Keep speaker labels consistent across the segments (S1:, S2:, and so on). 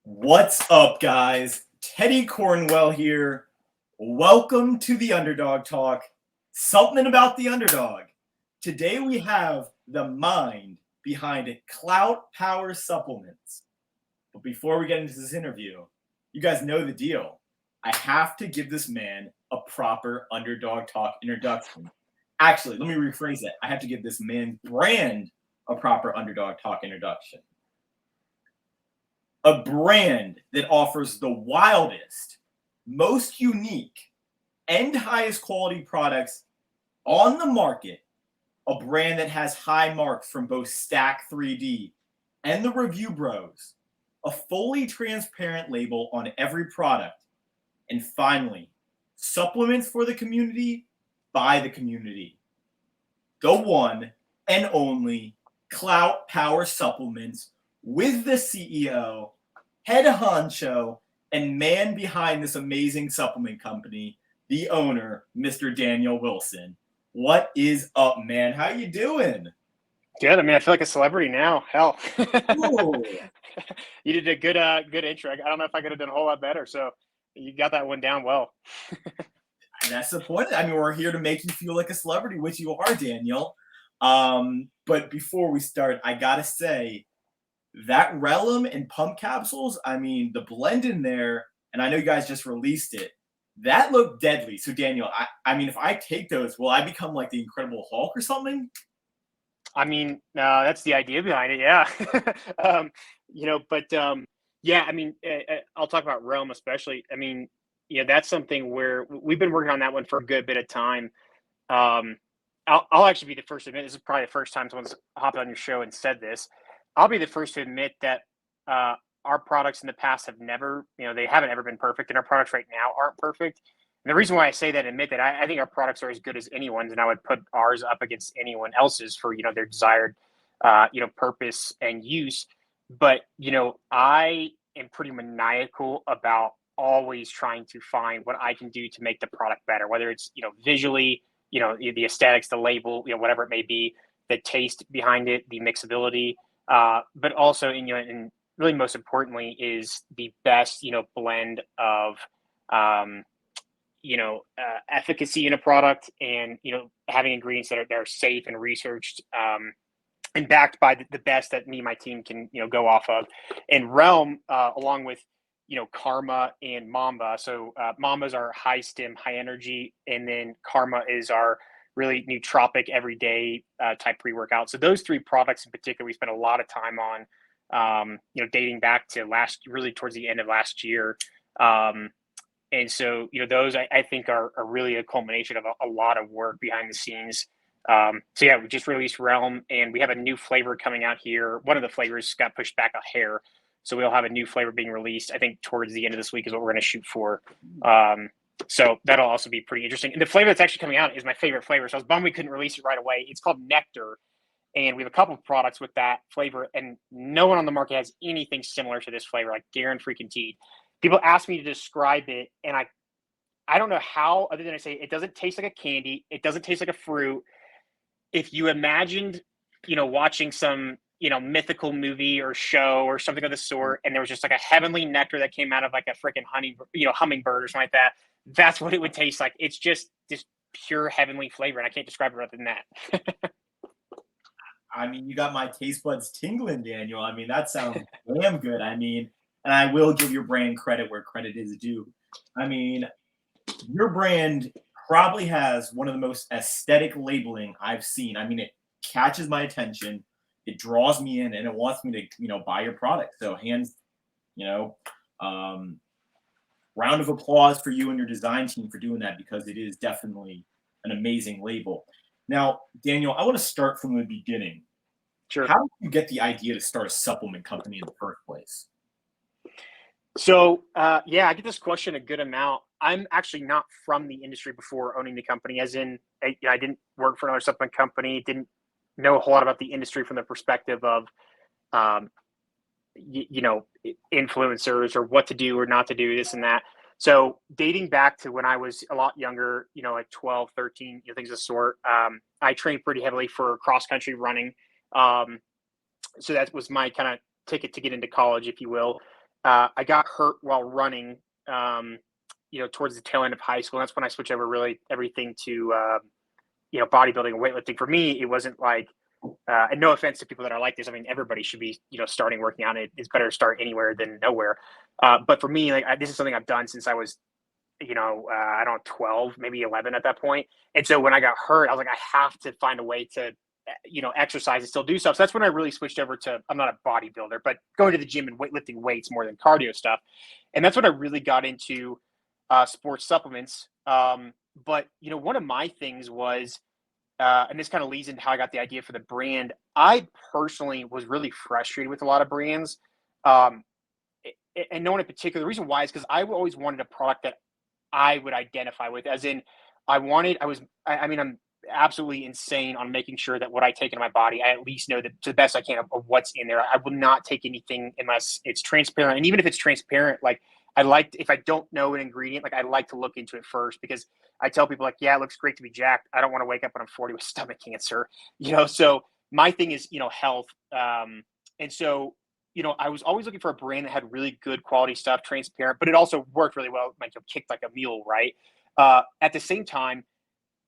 S1: What's up, guys? Teddy Cornwell here. Welcome to the Underdog Talk. Something about the underdog. Today we have the mind behind Klout Power Supplements. But before we get into this interview, you guys know the deal. I have to give this man a proper Underdog Talk introduction. Actually, let me rephrase that. I have to give this man's brand a proper Underdog Talk introduction. A brand that offers the wildest, most unique, and highest quality products on the market. A brand that has high marks from both Stack 3D and the Review Bros. A fully transparent label on every product. And finally, supplements for the community by the community. The one and only Klout Power Supplements with the CEO, head honcho, and man behind this amazing supplement company, the owner, Mr. Daniel Wilson. What is up, man? How you doing?
S2: Good. I mean, I feel like a celebrity now. Hell,
S1: Ooh.
S2: You did a good intro. I don't know if I could have done a whole lot better. So you got that one down well.
S1: And that's the point. I mean, we're here to make you feel like a celebrity, which you are, Daniel. But before we start, I gotta say, that Relum and pump capsules, I mean, the blend in there, and I know you guys just released it, that looked deadly. So, Daniel, I mean, if I take those, will I become like the Incredible Hulk or something?
S2: I mean, that's the idea behind it. Yeah. Yeah, I mean, I'll talk about Realm especially. I mean, that's something where we've been working on that one for a good bit of time. I'll actually be the first to admit, this is probably the first time someone's hopped on your show and said this. I'll be the first to admit that our products in the past have never, they haven't ever been perfect, and our products right now aren't perfect. And the reason why I say that, admit that, I think our products are as good as anyone's, and I would put ours up against anyone else's for their desired, purpose and use. But I am pretty maniacal about always trying to find what I can do to make the product better, whether it's visually, the aesthetics, the label, whatever it may be, the taste behind it, the mixability, but also, and really most importantly, is the best, blend of, efficacy in a product, and having ingredients that are safe and researched, and backed by the best that me and my team can go off of. And Realm, along with Karma and Mamba. So Mamba's our high stim, high energy, and then Karma is our really nootropic, everyday type pre-workout. So those three products in particular, we spent a lot of time on, dating back to really towards the end of last year. And so, those I think are really a culmination of a lot of work behind the scenes. So yeah, we just released Realm, and we have a new flavor coming out here. One of the flavors got pushed back a hair, so we'll have a new flavor being released, I think, towards the end of this week is what we're going to shoot for. So that'll also be pretty interesting. And the flavor that's actually coming out is my favorite flavor. So I was bummed we couldn't release it right away. It's called Nectar, and we have a couple of products with that flavor, and no one on the market has anything similar to this flavor, like guaranteed. People ask me to describe it, and I don't know how, other than I say it doesn't taste like a candy. It doesn't taste like a fruit. If you imagined, watching some, mythical movie or show or something of the sort, and there was just like a heavenly nectar that came out of like a freaking hummingbird or something like that, that's what it would taste like. It's just this pure heavenly flavor, and I can't describe it other than that.
S1: I mean, you got my taste buds tingling, Daniel. I mean, that sounds damn good. I mean, and I will give your brand credit where credit is due. I mean, your brand probably has one of the most aesthetic labeling I've seen. I mean, it catches my attention, it draws me in, and it wants me to, buy your product. So hands, round of applause for you and your design team for doing that, because it is definitely an amazing label. Now, Daniel, I want to start from the beginning.
S2: Sure.
S1: How did you get the idea to start a supplement company in the first place?
S2: So, yeah, I get this question a good amount. I'm actually not from the industry before owning the company, as in I didn't work for another supplement company, didn't know a whole lot about the industry from the perspective of, influencers or what to do or not to do, this and that. So dating back to when I was a lot younger, like 12, 13, things of the sort, I trained pretty heavily for cross-country running. So that was my kind of ticket to get into college, if you will. I got hurt while running, towards the tail end of high school. That's when I switched over really everything to, bodybuilding and weightlifting. For me, it wasn't like, and no offense to people that are like this. I mean, everybody should be, starting working out. It's better to start anywhere than nowhere. But for me, like this is something I've done since I was, I don't know, 12, maybe 11 at that point. And so when I got hurt, I was like, I have to find a way to, exercise and still do stuff. So that's when I really switched over to, I'm not a bodybuilder, but going to the gym and lifting weights more than cardio stuff. And that's when I really got into sports supplements. But, one of my things was, and this kind of leads into how I got the idea for the brand. I personally was really frustrated with a lot of brands. And no one in particular. The reason why is because I always wanted a product that I would identify with, as in I'm absolutely insane on making sure that what I take into my body, I at least know that to the best I can of what's in there. I will not take anything unless it's transparent. And even if it's transparent, like if I don't know an ingredient, like I like to look into it first, because I tell people like, yeah, it looks great to be jacked. I don't want to wake up when I'm 40 with stomach cancer, so my thing is, health. And so, I was always looking for a brand that had really good quality stuff, transparent, but it also worked really well, like kicked like a mule, right? At the same time,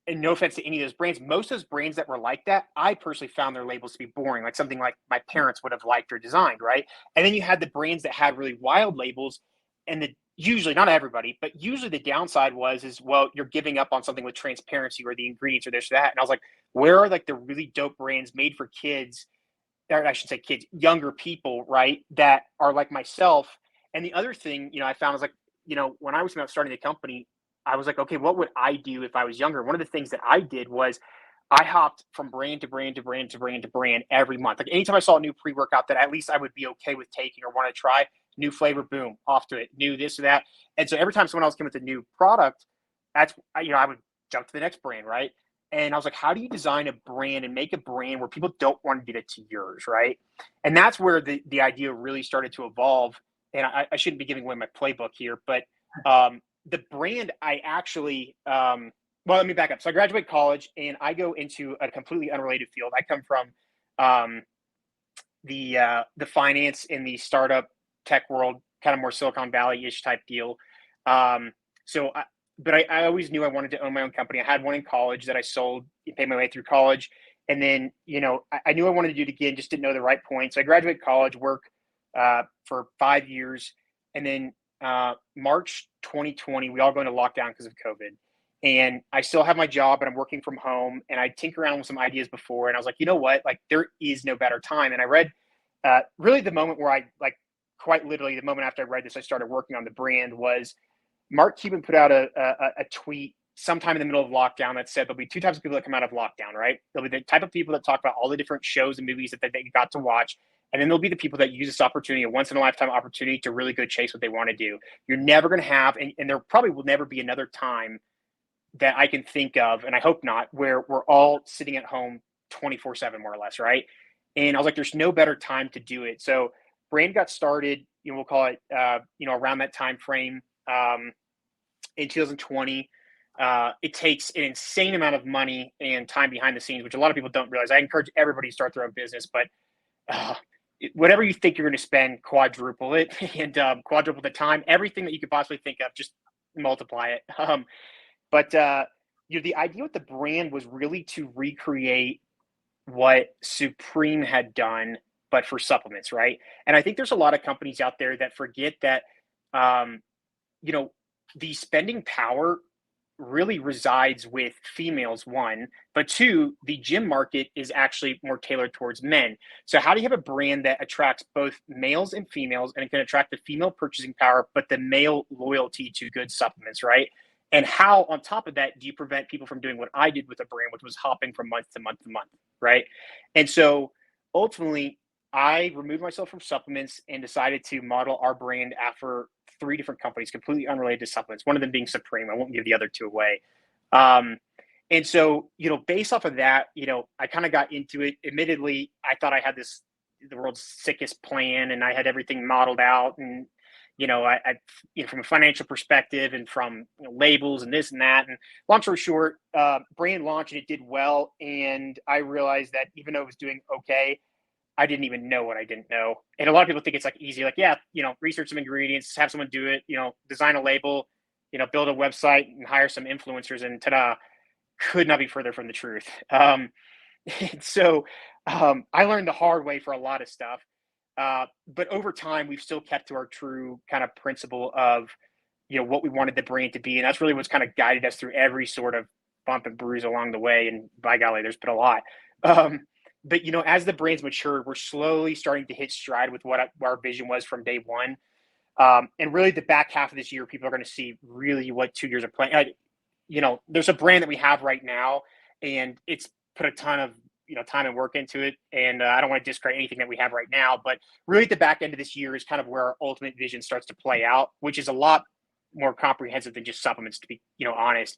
S2: and no offense to any of those brands, most of those brands that were like that, I personally found their labels to be boring, like something like my parents would have liked or designed, right? And then you had the brands that had really wild labels, and usually, not everybody, but usually the downside is, well, you're giving up on something with transparency or the ingredients or this or that. And I was like, where are like the really dope brands made for kids, or I should say kids, younger people, right, that are like myself? And the other thing, I found was like, when I was starting the company, I was like, okay, what would I do if I was younger? One of the things that I did was I hopped from brand to brand to brand to brand to brand every month. Like anytime I saw a new pre-workout that at least I would be okay with taking or want to try, new flavor, boom, off to it, new this or that. And so every time someone else came with a new product, I would jump to the next brand, right? And I was like, how do you design a brand and make a brand where people don't want to get it to yours, right? And that's where the idea really started to evolve. And I shouldn't be giving away my playbook here, but the brand I actually, well, let me back up. So I graduate college and I go into a completely unrelated field. I come from the finance in the startup tech world, kind of more Silicon Valley-ish type deal. But I always knew I wanted to own my own company. I had one in college that I sold, paid my way through college. And then, I knew I wanted to do it again, just didn't know the right point. So I graduated college, work for 5 years. And then March 2020, we all go into lockdown because of COVID. And I still have my job, but I'm working from home. And I tinker around with some ideas before. And I was like, you know what? Like, there is no better time. And I read really the moment where quite literally the moment after I read this, I started working on the brand was Mark Cuban put out a tweet sometime in the middle of lockdown that said there'll be two types of people that come out of lockdown, right? There'll be the type of people that talk about all the different shows and movies that they got to watch. And then there'll be the people that use this opportunity, a once in a lifetime opportunity to really go chase what they want to do. You're never going to have, and there probably will never be another time that I can think of, and I hope not, where we're all sitting at home 24/7 more or less, right? And I was like, there's no better time to do it. So brand got started, we'll call it, around that time frame in 2020. It takes an insane amount of money and time behind the scenes, which a lot of people don't realize. I encourage everybody to start their own business, but whatever you think you're going to spend, quadruple it and quadruple the time, everything that you could possibly think of, just multiply it. But the idea with the brand was really to recreate what Supreme had done, but for supplements, right? And I think there's a lot of companies out there that forget that, the spending power really resides with females, one, but two, the gym market is actually more tailored towards men. So how do you have a brand that attracts both males and females, and it can attract the female purchasing power, but the male loyalty to good supplements, right? And how, on top of that, do you prevent people from doing what I did with a brand, which was hopping from month to month to month, right? And so ultimately, I removed myself from supplements and decided to model our brand after 3 different companies, completely unrelated to supplements, one of them being Supreme. I won't give the other 2 away. And so, based off of that, I kind of got into it. Admittedly, I thought I had the world's sickest plan and I had everything modeled out. And, I from a financial perspective and from labels and this and that. And long story short, brand launched and it did well. And I realized that even though it was doing okay, I didn't even know what I didn't know. And a lot of people think it's like easy, like, yeah, research some ingredients, have someone do it, design a label, build a website and hire some influencers, and ta-da. Could not be further from the truth. And so I learned the hard way for a lot of stuff. But over time, we've still kept to our true kind of principle of, what we wanted the brand to be. And that's really what's kind of guided us through every sort of bump and bruise along the way. And by golly, there's been a lot. But, as the brand's matured, we're slowly starting to hit stride with what our vision was from day one. And really the back half of this year, people are going to see really what 2 years of playing. There's a brand that we have right now, and it's put a ton of time and work into it. And I don't want to discredit anything that we have right now, but really at the back end of this year is kind of where our ultimate vision starts to play out, which is a lot more comprehensive than just supplements, to be honest.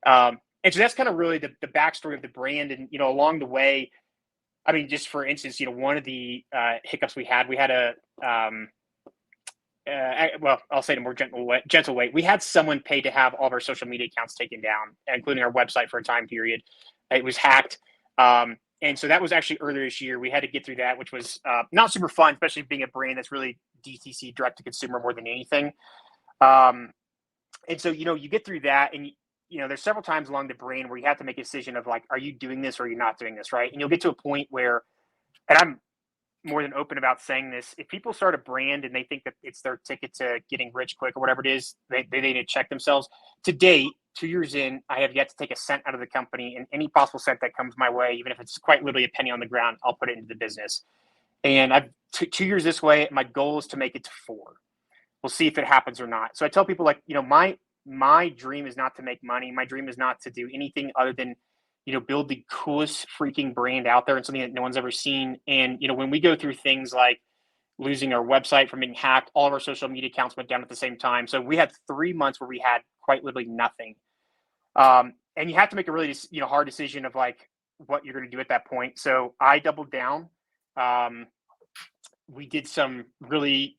S2: And so that's kind of really the backstory of the brand. And along the way, I mean, just for instance, one of the hiccups we had a well, I'll say it in a more gentle way. We had someone pay to have all of our social media accounts taken down, including our website, for a time period. It was hacked. And so that was actually earlier this year. We had to get through that, which was not super fun, especially being a brand that's really DTC, direct to consumer, more than anything. And so, you get through that, and there's several times along the brand where you have to make a decision of like, are you doing this or are you not doing this, right? And you'll get to a point where, and I'm more than open about saying this, if people start a brand and they think that it's their ticket to getting rich quick or whatever it is, they need to check themselves. To date, 2 years in, I have yet to take a cent out of the company, and any possible cent that comes my way, even if it's quite literally a penny on the ground, I'll put it into the business. And I've 2 years this way. My goal is to make it to 4. We'll see if it happens or not. So I tell people, like, my dream is not to make money. My dream is not to do anything other than, build the coolest freaking brand out there and something that no one's ever seen. And, when we go through things like losing our website from being hacked, all of our social media accounts went down at the same time. So we had 3 months where we had quite literally nothing. And you have to make a really, hard decision of like what you're going to do at that point. So I doubled down. We did some really,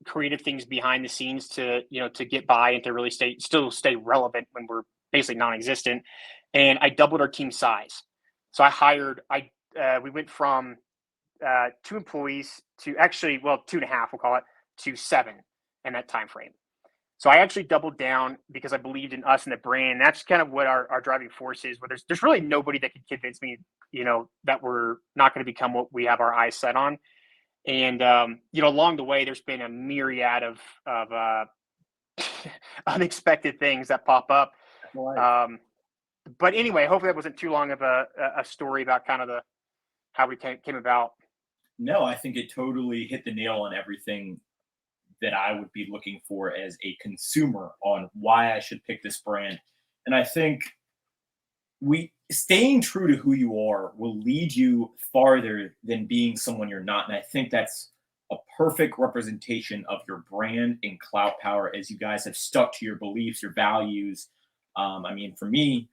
S2: creative things behind the scenes to get by and to really still stay relevant when we're basically non-existent. And I doubled our team size. So we went from 2 employees to actually, 2.5, we'll call it, to 7 in that time frame. So I actually doubled down because I believed in us and the brand. And that's kind of what our driving force is. Where there's really nobody that could convince me, that we're not going to become what we have our eyes set on. And along the way, there's been a myriad of unexpected things that pop up. But anyway, hopefully that wasn't too long of a story about kind of how we came about.
S1: No, I think it totally hit the nail on everything that I would be looking for as a consumer on why I should pick this brand. And I think staying true to who you are will lead you farther than being someone you're not. And I think that's a perfect representation of your brand in Klout Power, as you guys have stuck to your beliefs, your values. I mean, for me,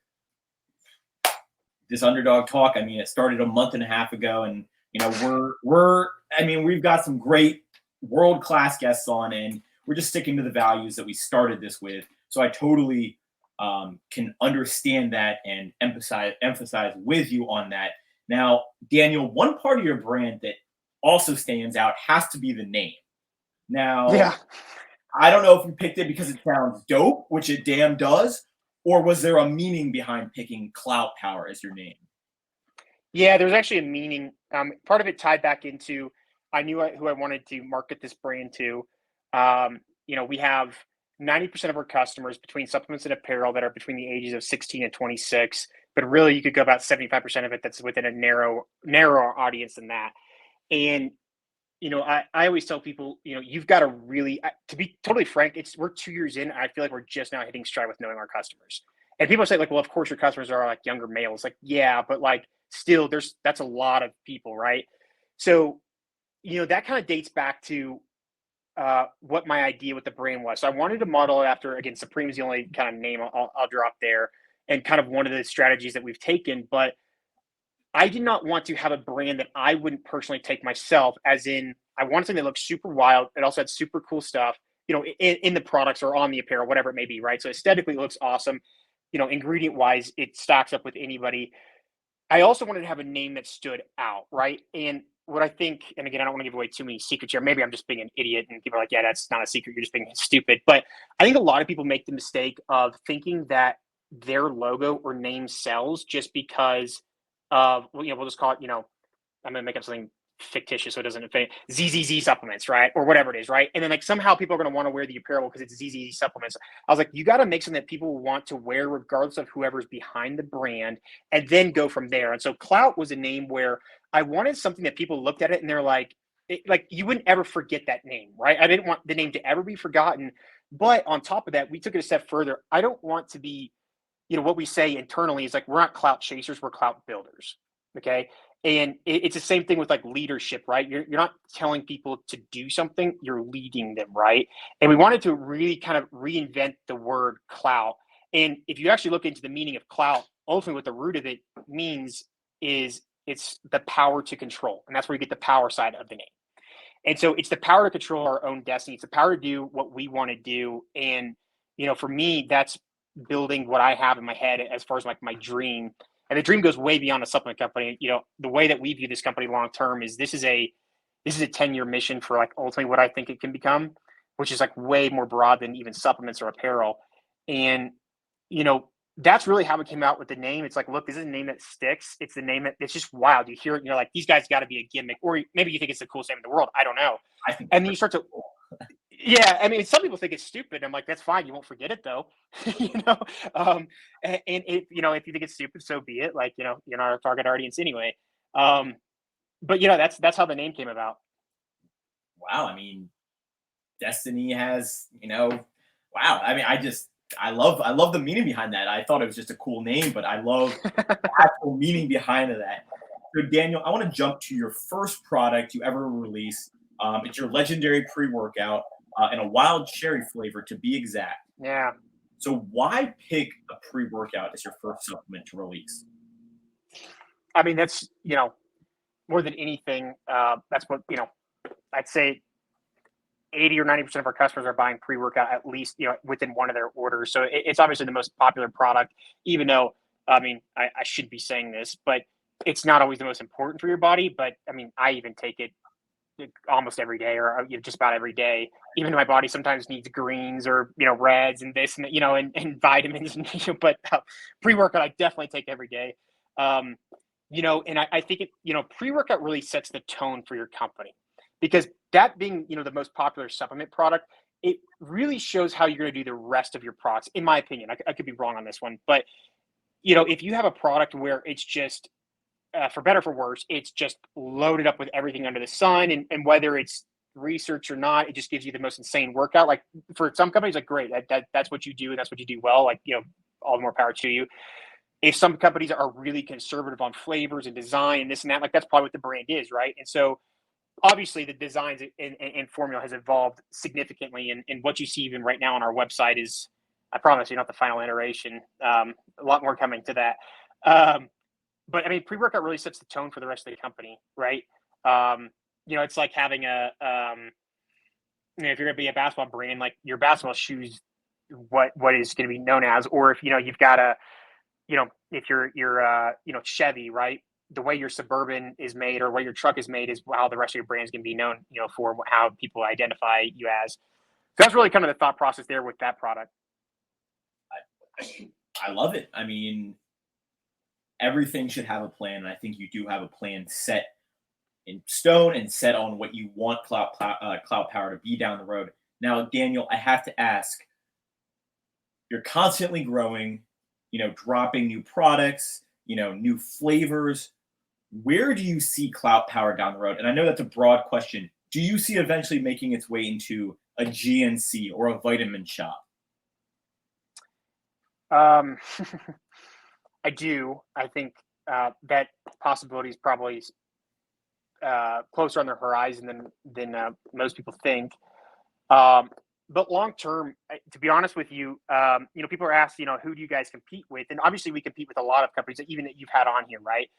S1: this Underdog talk, I mean, it started a month and a half ago, and we've got some great world-class guests on, and we're just sticking to the values that we started this with. So I totally can understand that and emphasize with you on that. Now, Daniel, one part of your brand that also stands out has to be the name. Now,
S2: yeah.
S1: I don't know if you picked it because it sounds dope, which it damn does, or was there a meaning behind picking Klout Power as your name?
S2: Yeah, there's actually a meaning. Part of it tied back into I knew who I wanted to market this brand to. We have 90% of our customers between supplements and apparel that are between the ages of 16 and 26, but really you could go about 75% of it that's within a narrower audience than that. And I always tell people, you've got to really, to be totally frank, we're 2 years in. And I feel like we're just now hitting stride with knowing our customers. And people say like, well, of course your customers are like younger males. Like, yeah, but like still that's a lot of people, right? So, that kind of dates back to what my idea with the brand was. So I wanted to model it after, again, Supreme is the only kind of name I'll drop there, and kind of one of the strategies that we've taken. But I did not want to have a brand that I wouldn't personally take myself, as in I wanted something that looked super wild. It also had super cool stuff, in the products or on the apparel, whatever it may be, right? So aesthetically it looks awesome. Ingredient wise, it stacks up with anybody. I also wanted to have a name that stood out, right? And what I think, and again, I don't want to give away too many secrets here. Maybe I'm just being an idiot, and people are like, "Yeah, that's not a secret. You're just being stupid." But I think a lot of people make the mistake of thinking that their logo or name sells just because of, well, we'll just call it, I'm going to make up something fictitious so it doesn't offend ZZZ supplements, right? Or whatever it is, right? And then like somehow people are going to want to wear the apparel because it's ZZZ supplements. I was like, you got to make something that people want to wear regardless of whoever's behind the brand, and then go from there. And so Klout was a name where I wanted something that people looked at it and they're like, like you wouldn't ever forget that name, right? I didn't want the name to ever be forgotten. But on top of that, we took it a step further. I don't want to be, what we say internally is like, we're not clout chasers, we're clout builders. Okay. And it's the same thing with like leadership, right? You're not telling people to do something, you're leading them, right? And we wanted to really kind of reinvent the word clout. And if you actually look into the meaning of clout, ultimately what the root of it means is it's the power to control. And that's where you get the power side of the name. And so it's the power to control our own destiny. It's the power to do what we want to do. And, for me, that's building what I have in my head as far as like my dream. And the dream goes way beyond a supplement company. The way that we view this company long term is this is a 10-year mission for like ultimately what I think it can become, which is like way more broad than even supplements or apparel. And that's really how it came out with the name. It's like, look, this is a name that sticks. It's the name that it's just wild. You hear it and you're like, these guys got to be a gimmick, or maybe you think it's the coolest name in the world. I don't know.
S1: I think
S2: And then you start to, yeah, I mean, some people think it's stupid. I'm like, that's fine. You won't forget it though, and if if you think it's stupid, so be it. Like, you're not our target audience anyway. But that's how the name came about.
S1: wow. I mean, Destiny has, wow. I mean, I love the meaning behind that. I thought it was just a cool name, but I love the actual meaning behind that. So Daniel, I want to jump to your first product you ever released. It's your legendary pre-workout in a wild cherry flavor, to be exact.
S2: Yeah.
S1: So why pick a pre-workout as your first supplement to release?
S2: I mean, that's, more than anything, that's what, I'd say 80 or 90% of our customers are buying pre-workout at least, within one of their orders. So it's obviously the most popular product, even though, I mean, I should be saying this, but it's not always the most important for your body. But I mean, I even take it almost every day, or just about every day. Even my body sometimes needs greens or reds and this and and vitamins. But pre-workout I definitely take every day. And I think it pre-workout really sets the tone for your company, because that being the most popular supplement product, it really shows how you're going to do the rest of your products. In my opinion, I could be wrong on this one, but if you have a product where it's just for better or for worse, it's just loaded up with everything under the sun, and whether it's research or not, it just gives you the most insane workout. Like for some companies, like great, that's what you do and that's what you do well. Like all the more power to you. If some companies are really conservative on flavors and design and this and that, like that's probably what the brand is, right? And so obviously the designs and formula has evolved significantly, and what you see even right now on our website is, I promise you, not the final iteration. A lot more coming to that. But I mean, pre-workout really sets the tone for the rest of the company, right? It's like having if you're going to be a basketball brand, like your basketball shoes, what is going to be known as, or if you've got if you're Chevy, right? The way your Suburban is made or what your truck is made is how the rest of your brand is going to be known, for how people identify you as. So that's really kind of the thought process there with that product.
S1: I love it. I mean, everything should have a plan, and I think you do have a plan set in stone and set on what you want Klout Power to be down the road. Now, Daniel, I have to ask, you're constantly growing, dropping new products, new flavors. Where do you see Klout Power down the road? And I know that's a broad question. Do you see eventually making its way into a GNC or a vitamin shop?
S2: I do. I think that possibility is probably closer on the horizon than most people think. But long term, to be honest with you, people are asked, who do you guys compete with? And obviously, we compete with a lot of companies, even that you've had on here, right?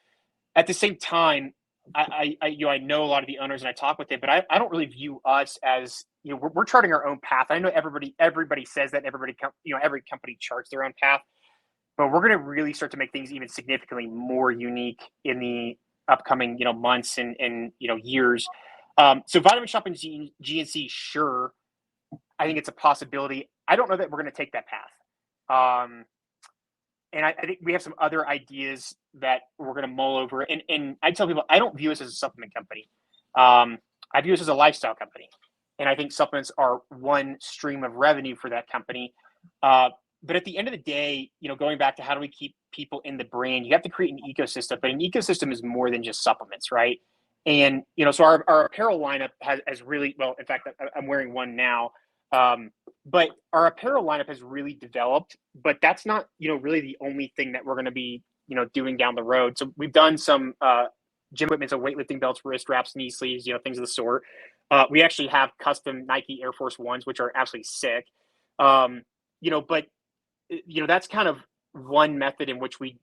S2: At the same time, I know a lot of the owners and I talk with them, but I don't really view us as we're charting our own path. I know everybody says that every company charts their own path. but we're going to really start to make things even significantly more unique in the upcoming, months and years. So Vitamin Shop and GNC, sure, I think it's a possibility. I don't know that we're going to take that path. And I think we have some other ideas that we're going to mull over. And I tell people, I don't view us as a supplement company. I view us as a lifestyle company. And I think supplements are one stream of revenue for that company. But at the end of the day, going back to how do we keep people in the brand, you have to create an ecosystem. But an ecosystem is more than just supplements, right? And, so our apparel lineup has really, well, in fact, I'm wearing one now. But our apparel lineup has really developed, but that's not, really the only thing that we're going to be, doing down the road. So we've done some gym equipment, so weightlifting belts, wrist straps, knee sleeves, things of the sort. We actually have custom Nike Air Force Ones, which are absolutely sick. But that's kind of one method in which we,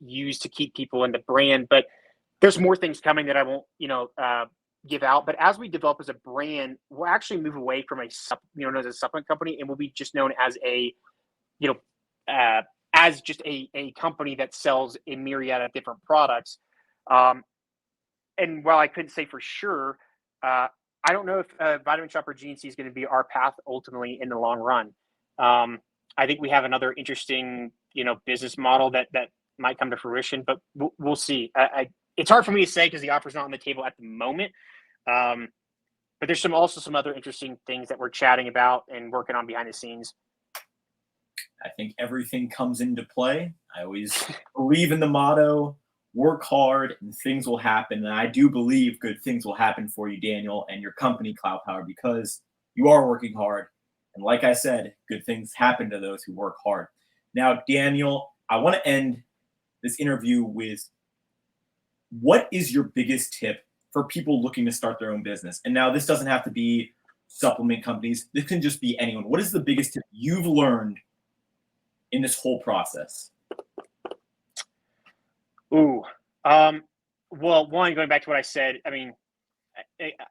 S2: use to keep people in the brand. But there's more things coming that I won't, give out. But as we develop as a brand, we'll actually move away from as a supplement company, and we'll be just known as as just a company that sells a myriad of different products. And while I couldn't say for sure, I don't know if Vitamin Shop or GNC is going to be our path ultimately in the long run. I think we have another interesting, business model that might come to fruition, but we'll see. It's hard for me to say because the offer's not on the table at the moment. But there's also some other interesting things that we're chatting about and working on behind the scenes.
S1: I think everything comes into play. I always believe in the motto, work hard and things will happen. And I do believe good things will happen for you, Daniel, and your company, Klout PWR, because you are working hard. And like I said, good things happen to those who work hard. Now, Daniel, I want to end this interview with, what is your biggest tip for people looking to start their own business? And now this doesn't have to be supplement companies. This can just be anyone. What is the biggest tip you've learned in this whole process?
S2: Well, one, going back to what I said, I mean,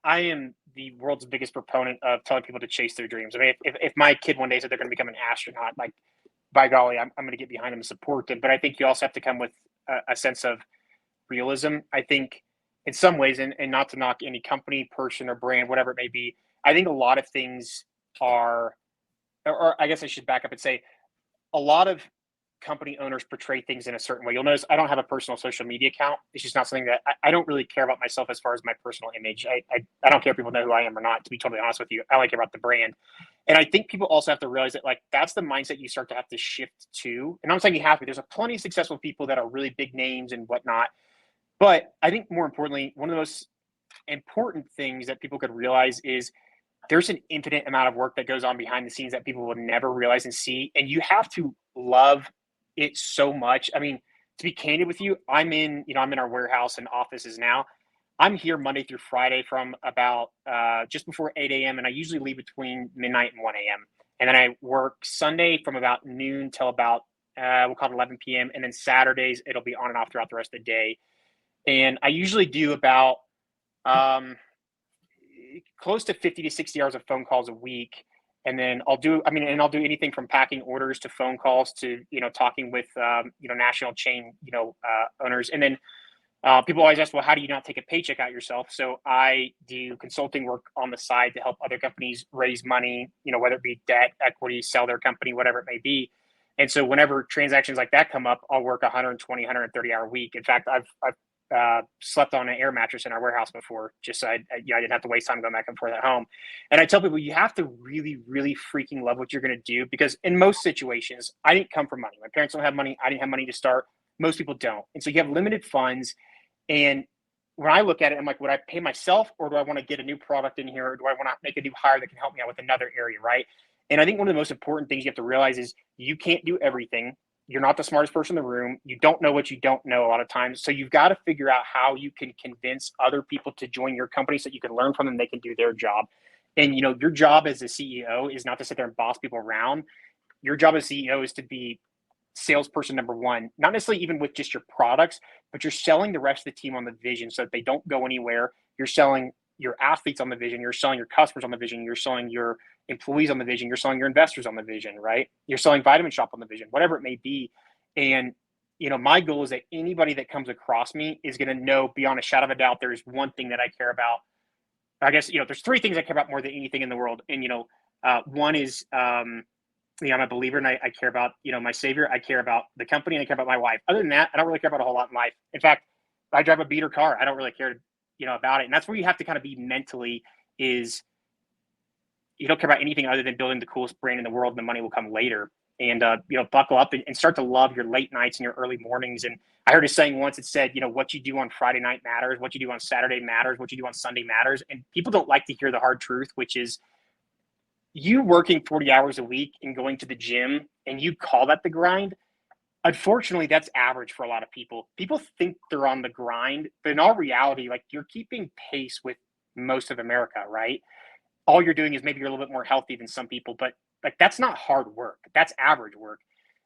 S2: I am the world's biggest proponent of telling people to chase their dreams. I mean, if my kid one day said they're going to become an astronaut, like, by golly, I'm going to get behind them and support them. But I think you also have to come with a sense of realism. I think in some ways, and not to knock any company, person, or brand, whatever it may be, I think a lot of things are, or I guess I should back up and say, a lot of company owners portray things in a certain way. You'll notice I don't have a personal social media account. It's just not something that I don't really care about myself as far as my personal image. I don't care if people know who I am or not, to be totally honest with you. I only care about the brand. And I think people also have to realize that, like, that's the mindset you start to have to shift to. And I'm saying you have to. There's plenty of successful people that are really big names and whatnot. But I think more importantly, one of the most important things that people could realize is there's an infinite amount of work that goes on behind the scenes that people will never realize and see. And you have to love it so much. I mean, to be candid with you, I'm in our warehouse and offices now. I'm here Monday through Friday from about just before 8 a.m. And I usually leave between midnight and 1 a.m. And then I work Sunday from about noon till about, we'll call it 11 p.m. And then Saturdays, it'll be on and off throughout the rest of the day. And I usually do about close to 50 to 60 hours of phone calls a week. And then I'll do anything from packing orders to phone calls to, talking with, national chain, owners. And then people always ask, well, how do you not take a paycheck out yourself? So I do consulting work on the side to help other companies raise money, whether it be debt, equity, sell their company, whatever it may be. And so whenever transactions like that come up, I'll work 120, 130 hour week. In fact, I've slept on an air mattress in our warehouse before, just so I didn't have to waste time going back and forth at home. And I tell people, you have to really, really freaking love what you're going to do, because in most situations, I didn't come from money. My parents don't have money. I didn't have money to start. Most people don't. And so you have limited funds. And when I look at it, I'm like, would I pay myself, or do I want to get a new product in here? Or do I want to make a new hire that can help me out with another area, right? And I think one of the most important things you have to realize is you can't do everything. You're not the smartest person in the room. You don't know what you don't know a lot of times. So you've got to figure out how you can convince other people to join your company so that you can learn from them. They can do their job. And, your job as a CEO is not to sit there and boss people around. Your job as CEO is to be salesperson number one, not necessarily even with just your products, but you're selling the rest of the team on the vision so that they don't go anywhere. You're selling your athletes on the vision. You're selling your customers on the vision. You're selling your employees on the vision. You're selling your investors on the vision, right? You're selling Vitamin Shop on the vision, whatever it may be. And, my goal is that anybody that comes across me is going to know beyond a shadow of a doubt, there's one thing that I care about. I guess, there's three things I care about more than anything in the world. And, one is, I'm a believer and I care about, my savior. I care about the company and I care about my wife. Other than that, I don't really care about a whole lot in life. In fact, I drive a beater car. I don't really care, about it. And that's where you have to kind of be mentally is you don't care about anything other than building the coolest brand in the world and the money will come later. And, buckle up and start to love your late nights and your early mornings. And I heard a saying once, it said, what you do on Friday night matters, what you do on Saturday matters, what you do on Sunday matters. And people don't like to hear the hard truth, which is you working 40 hours a week and going to the gym and you call that the grind. Unfortunately, that's average for a lot of people. People think they're on the grind, but in all reality, like you're keeping pace with most of America, right? All you're doing is maybe you're a little bit more healthy than some people, but like that's not hard work. That's average work.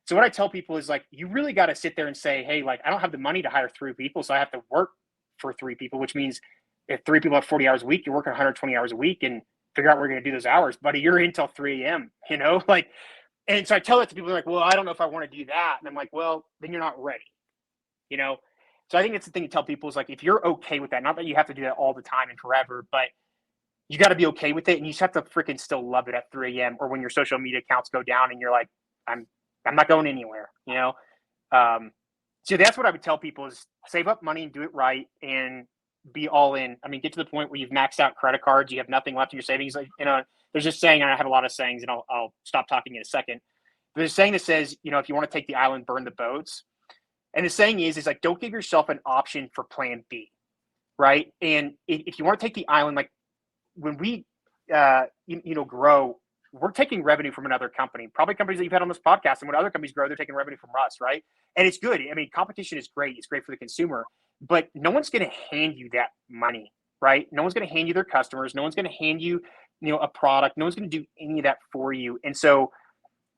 S2: So what I tell people is like, you really got to sit there and say, hey, like I don't have the money to hire 3 people, so I have to work for 3 people, which means if 3 people have 40 hours a week, you're working 120 hours a week and figure out where you're going to do those hours, buddy. You're in till 3 a.m., like, and so I tell it to people like, well, I don't know if I want to do that. And I'm like, well, then you're not ready, So I think it's the thing to tell people is like, if you're okay with that, not that you have to do that all the time and forever, but you got to be okay with it. And you just have to freaking still love it at 3 a.m. or when your social media accounts go down and you're like, I'm not going anywhere, So that's what I would tell people is save up money and do it right and be all in. I mean, get to the point where you've maxed out credit cards, you have nothing left in your savings. Like, there's this saying, and I have a lot of sayings and I'll stop talking in a second. But there's a saying that says, if you want to take the island, burn the boats. And the saying is like, don't give yourself an option for plan B. Right. And if you want to take the island, like, when we, grow, we're taking revenue from another company, probably companies that you've had on this podcast. And when other companies grow, they're taking revenue from us, right? And it's good. I mean, competition is great. It's great for the consumer, but no one's going to hand you that money, right? No one's going to hand you their customers. No one's going to hand you, a product. No one's going to do any of that for you. And so,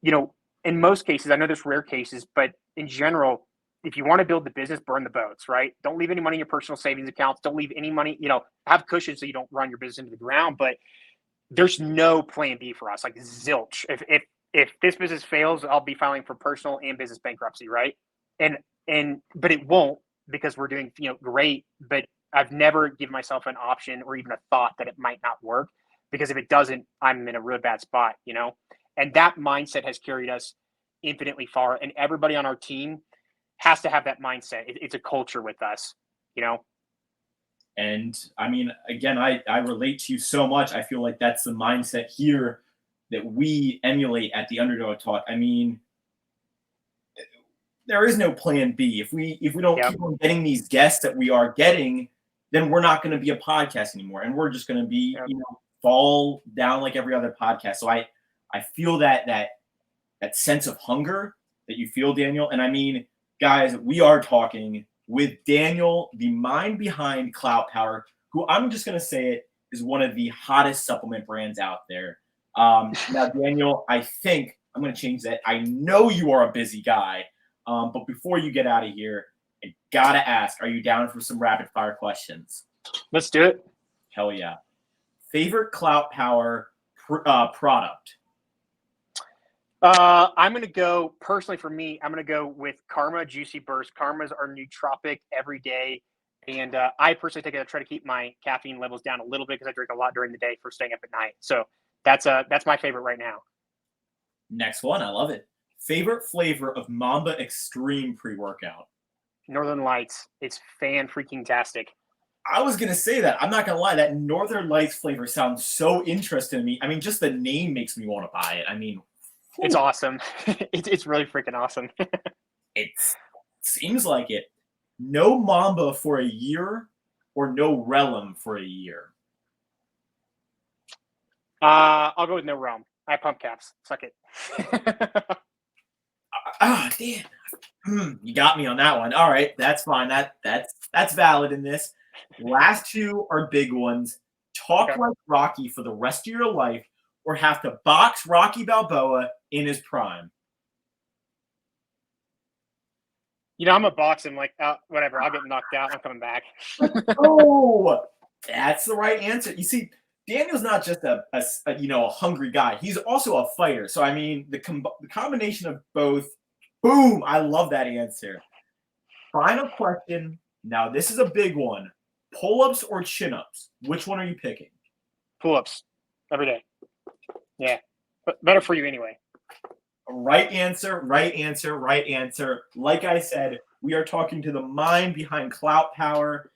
S2: in most cases, I know there's rare cases, but in general, if you want to build the business, burn the boats, right? Don't leave any money in your personal savings accounts. Don't leave any money, have cushions so you don't run your business into the ground. But there's no plan B for us, like zilch. If this business fails, I'll be filing for personal and business bankruptcy, right? But it won't because we're doing, great. But I've never given myself an option or even a thought that it might not work because if it doesn't, I'm in a really bad spot, And that mindset has carried us infinitely far. And everybody on our team has to have that mindset. It's a culture with us,
S1: And I mean, again, I relate to you so much. I feel like that's the mindset here that we emulate at the Underdog Talk. I mean, there is no plan B. If we don't keep on getting these guests that we are getting, then we're not going to be a podcast anymore, and we're just going to be fall down like every other podcast. So I feel that sense of hunger that you feel, Daniel. And I mean, guys, we are talking with Daniel, the mind behind Klout Power, who I'm just going to say it is one of the hottest supplement brands out there. Now, Daniel, I think I'm going to change that. I know you are a busy guy, but before you get out of here, I got to ask, are you down for some rapid fire questions?
S2: Let's do it.
S1: Hell yeah. Favorite Klout Power product?
S2: I'm going to go, personally for me, I'm going to go with Karma Juicy Burst. Karmas are nootropic every day. And I personally think I try to keep my caffeine levels down a little bit because I drink a lot during the day for staying up at night. So that's my favorite right now.
S1: Next one. I love it. Favorite flavor of Mamba Extreme pre-workout?
S2: Northern Lights. It's fan-freaking-tastic.
S1: I was going to say that. I'm not going to lie. That Northern Lights flavor sounds so interesting to me. I mean, just the name makes me want to buy it. I mean,
S2: it's awesome. It's really freaking awesome.
S1: It seems like it. No Mamba for a year or no Relum for a year?
S2: I'll go with no Realm. I have pump caps. Suck it.
S1: Damn. You got me on that one. All right, that's fine. That's valid in this. Last two are big ones. Talk like Rocky for the rest of your life or have to box Rocky Balboa in his prime.
S2: I'm a boxing like whatever. I'll get knocked out. I'm coming back.
S1: Oh, that's the right answer. You see, Daniel's not just a hungry guy. He's also a fighter. So I mean, the combination of both Boom! I love that answer. Final question. Now, this is a big one. Pull-ups or chin-ups? Which one are you picking?
S2: Pull-ups every day. Yeah, but better for you anyway.
S1: Right answer, right answer, right answer. Like I said, we are talking to the mind behind Klout Power.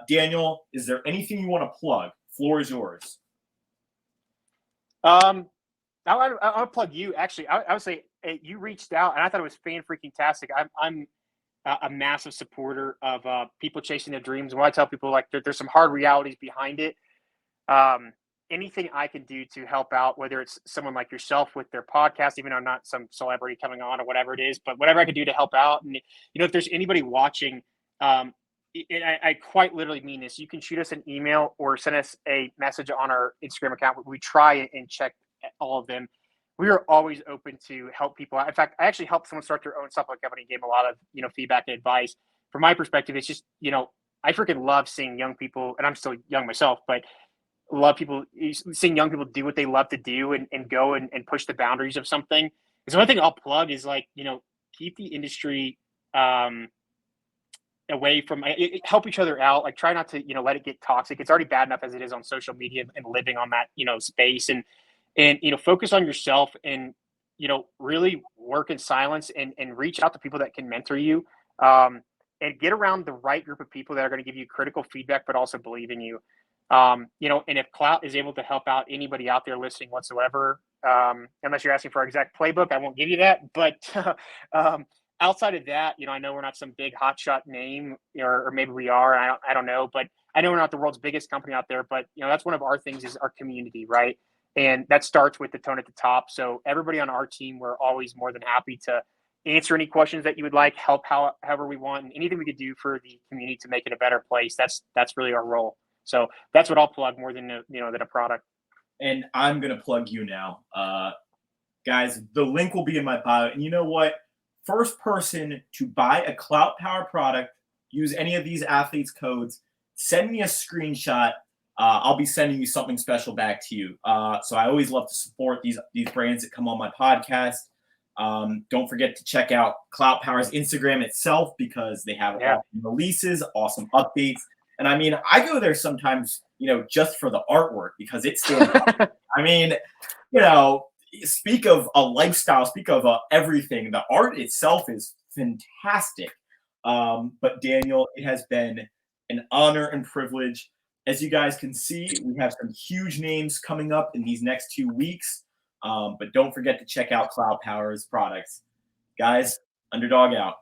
S1: Daniel, is there anything you want to plug? Floor is yours.
S2: I'll plug you. Actually, I would say you reached out, and I thought it was fan-freaking-tastic. I'm a massive supporter of people chasing their dreams. When I tell people, like, there's some hard realities behind it. Anything I can do to help out, whether it's someone like yourself with their podcast, even though I'm not some celebrity coming on or whatever it is, but whatever I can do to help out. And, if there's anybody watching, and I quite literally mean this, you can shoot us an email or send us a message on our Instagram account. We try and check all of them. We are always open to help people. In fact, I actually helped someone start their own supplement company, gave them a lot of, feedback and advice. From my perspective, it's just, I freaking love seeing young people, and I'm still young myself, but seeing young people do what they love to do and go and push the boundaries of something. And so one thing I'll plug is, like, keep the industry away from help each other out. Like, try not to, let it get toxic. It's already bad enough as it is on social media and living on that, space, and focus on yourself and, really work in silence and reach out to people that can mentor you, and get around the right group of people that are going to give you critical feedback, but also believe in you. And if Klout is able to help out anybody out there listening whatsoever, unless you're asking for our exact playbook, I won't give you that. But outside of that, I know we're not some big hotshot name, or maybe we are. I don't know, but I know we're not the world's biggest company out there. But that's one of our things is our community, right? And that starts with the tone at the top. So everybody on our team, we're always more than happy to answer any questions that you would like, help however we want, and anything we could do for the community to make it a better place. That's really our role. So that's what I'll plug more than than a product.
S1: And I'm gonna plug you now, guys. The link will be in my bio. And you know what? First person to buy a Klout Power product, use any of these athletes' codes, send me a screenshot. I'll be sending you something special back to you. So I always love to support these brands that come on my podcast. Don't forget to check out Klout Power's Instagram itself, because they have awesome releases, awesome updates. And I mean, I go there sometimes, just for the artwork, because it stands out. I mean, speak of a lifestyle, speak of everything. The art itself is fantastic. But Daniel, it has been an honor and privilege. As you guys can see, we have some huge names coming up in these next 2 weeks. But don't forget to check out Klout Power's products. Guys, Underdog out.